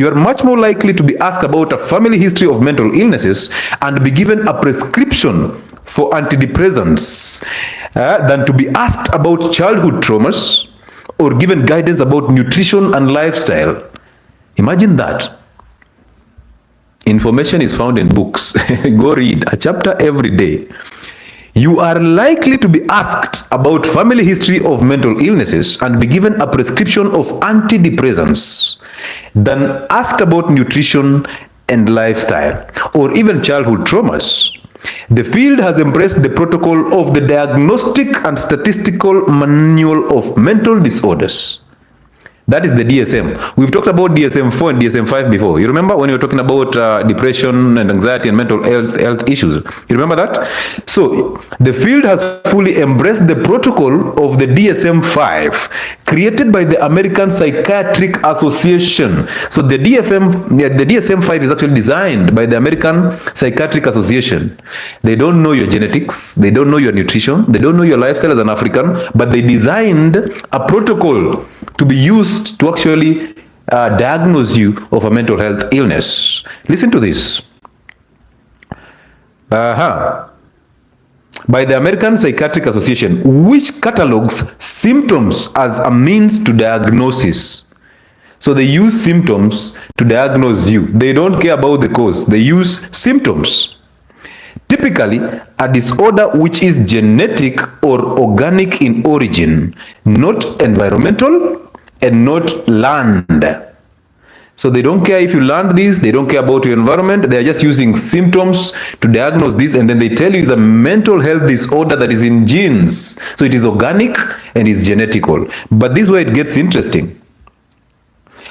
you are much more likely to be asked about a family history of mental illnesses and be given a prescription for antidepressants than to be asked about childhood traumas or given guidance about nutrition and lifestyle. Imagine that. Information is found in books. Go read a chapter every day. You are likely to be asked about family history of mental illnesses and be given a prescription of antidepressants than asked about nutrition and lifestyle or even childhood traumas. The field has embraced the protocol of the Diagnostic and Statistical Manual of Mental Disorders. That is the DSM. We've talked about DSM-4 and DSM-5 before. You remember when we were talking about depression and anxiety and mental health issues? You remember that? So the field has fully embraced the protocol of the DSM-5 created by the American Psychiatric Association. So the DSM-5 is actually designed by the American Psychiatric Association. They don't know your genetics. They don't know your nutrition. They don't know your lifestyle as an African, but they designed a protocol to be used to actually diagnose you of a mental health illness. Listen to this. By the American Psychiatric Association, which catalogs symptoms as a means to diagnosis. So they use symptoms to diagnose you. They don't care about the cause. They use symptoms. Typically, a disorder which is genetic or organic in origin, not environmental and not learned. So they don't care if you learned this, they don't care about your environment, they are just using symptoms to diagnose this, and then they tell you it's a mental health disorder that is in genes. So it is organic and is genetical. But this is where it gets interesting.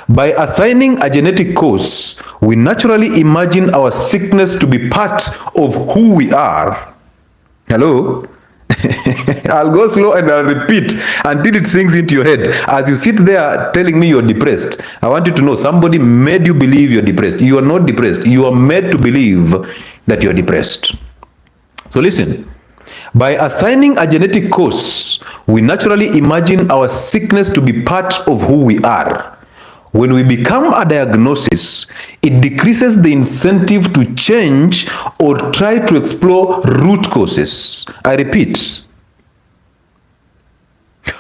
By assigning a genetic cause, we naturally imagine our sickness to be part of who we are. Hello? I'll go slow and I'll repeat until it sinks into your head. As you sit there telling me you're depressed, I want you to know somebody made you believe you're depressed. You are not depressed. You are made to believe that you're depressed. So listen. By assigning a genetic cause, we naturally imagine our sickness to be part of who we are. When we become a diagnosis, it decreases the incentive to change or try to explore root causes. I repeat.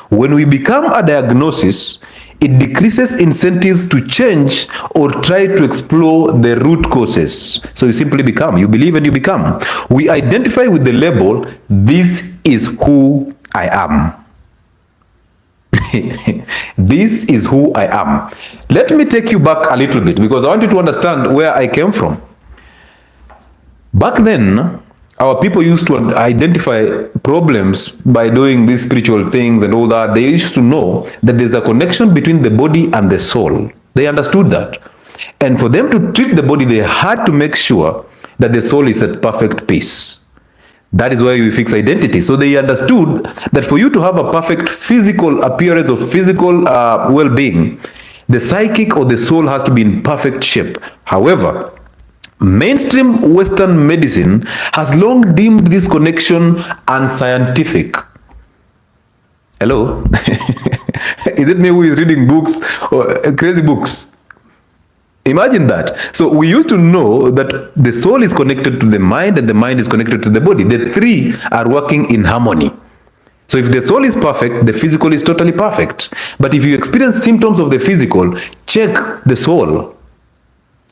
When we become a diagnosis, it decreases incentives to change or try to explore the root causes. So you simply become, you believe and you become. We identify with the label, this is who I am. This is who I am. Let me take you back a little bit because I want you to understand where I came from. Back then, our people used to identify problems by doing these spiritual things and all that. They used to know that there's a connection between the body and the soul. They understood that. And for them to treat the body, they had to make sure that the soul is at perfect peace. That is why we fix identity. So they understood that for you to have a perfect physical appearance or physical well-being, the psychic or the soul has to be in perfect shape. However, mainstream Western medicine has long deemed this connection unscientific. Hello? Is it me who is reading books or crazy books? Imagine that. So we used to know that the soul is connected to the mind and the mind is connected to the body. The three are working in harmony. So if the soul is perfect, the physical is totally perfect. But if you experience symptoms of the physical, check the soul.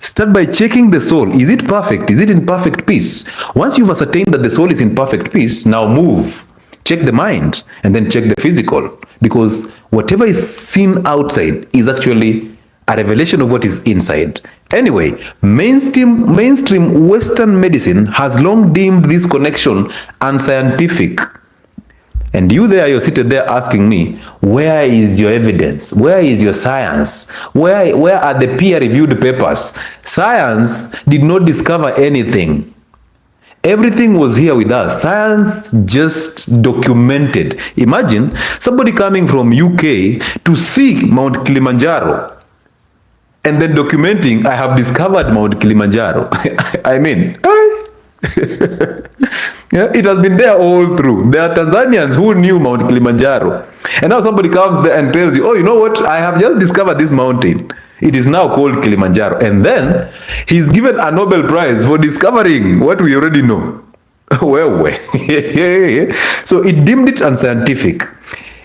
Start by checking the soul. Is it perfect? Is it in perfect peace? Once you've ascertained that the soul is in perfect peace, now move. Check the mind and then check the physical. Because whatever is seen outside is actually a revelation of what is inside. Anyway, mainstream Western medicine has long deemed this connection unscientific. And you there, you're seated there asking me, where is your evidence? Where is your science? Where are the peer-reviewed papers? Science did not discover anything. Everything was here with us. Science just documented. Imagine somebody coming from UK to see Mount Kilimanjaro and then documenting, I have discovered Mount Kilimanjaro. I mean, Yeah, it has been there all through. There are Tanzanians who knew Mount Kilimanjaro. And now somebody comes there and tells you, oh, you know what? I have just discovered this mountain. It is now called Kilimanjaro. And then he's given a Nobel Prize for discovering what we already know. Well. So it deemed it unscientific.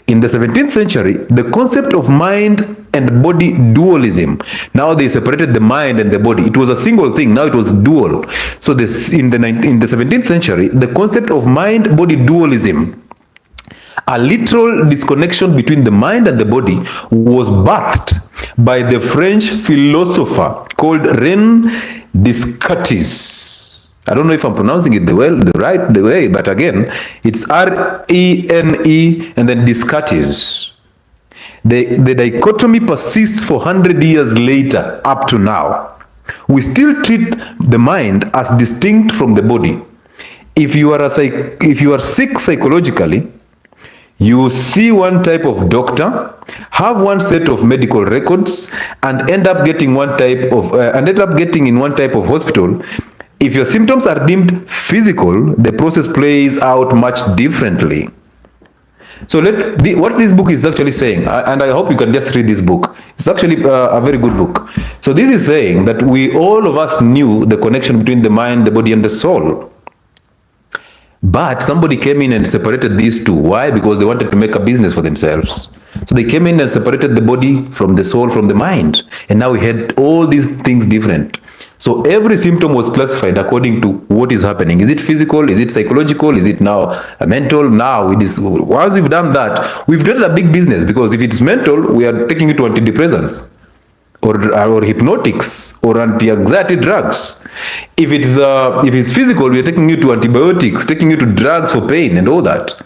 In the 17th century, the concept of mind and body dualism, now they separated the mind and the body. It was a single thing, now it was dual. So this, in the 17th century, the concept of mind-body dualism, a literal disconnection between the mind and the body, was birthed by the French philosopher called 𝗏 Descartes. I don't know if I'm pronouncing it the right way, but again, it's R-E-N-E and then Descartes. The dichotomy persists for 100 years later up to now. We still treat the mind as distinct from the body. If you are sick psychologically, you see one type of doctor, have one set of medical records, and end up getting in one type of hospital. If your symptoms are deemed physical, the process plays out much differently. So what this book is actually saying, and I hope you can just read this book. It's actually a very good book. So this is saying that all of us knew the connection between the mind, the body, and the soul. But somebody came in and separated these two. Why? Because they wanted to make a business for themselves. So they came in and separated the body from the soul, from the mind. And now we had all these things different. So every symptom was classified according to what is happening. Is it physical? Is it psychological? Is it now mental? Now, once we've done that, we've done a big business, because if it's mental, we are taking it to antidepressants or hypnotics or anti-anxiety drugs. If it's physical, we are taking you to antibiotics, taking you to drugs for pain and all that.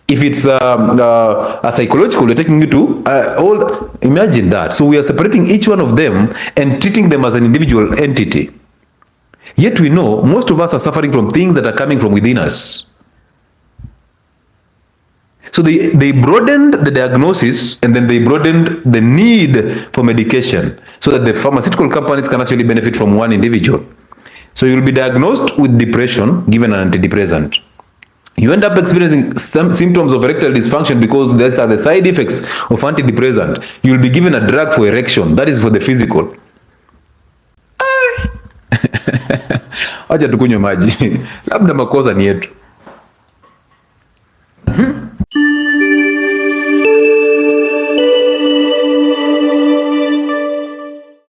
If it's a psychological, we're taking you to imagine that. So we are separating each one of them and treating them as an individual entity. Yet we know most of us are suffering from things that are coming from within us. So they broadened the diagnosis, and then they broadened the need for medication so that the pharmaceutical companies can actually benefit from one individual. So you'll be diagnosed with depression, given an antidepressant. You end up experiencing some symptoms of erectile dysfunction because these are the side effects of antidepressant. You'll be given a drug for erection. That is for the physical. Acha tukunywe maji. Labda makosa ni yetu.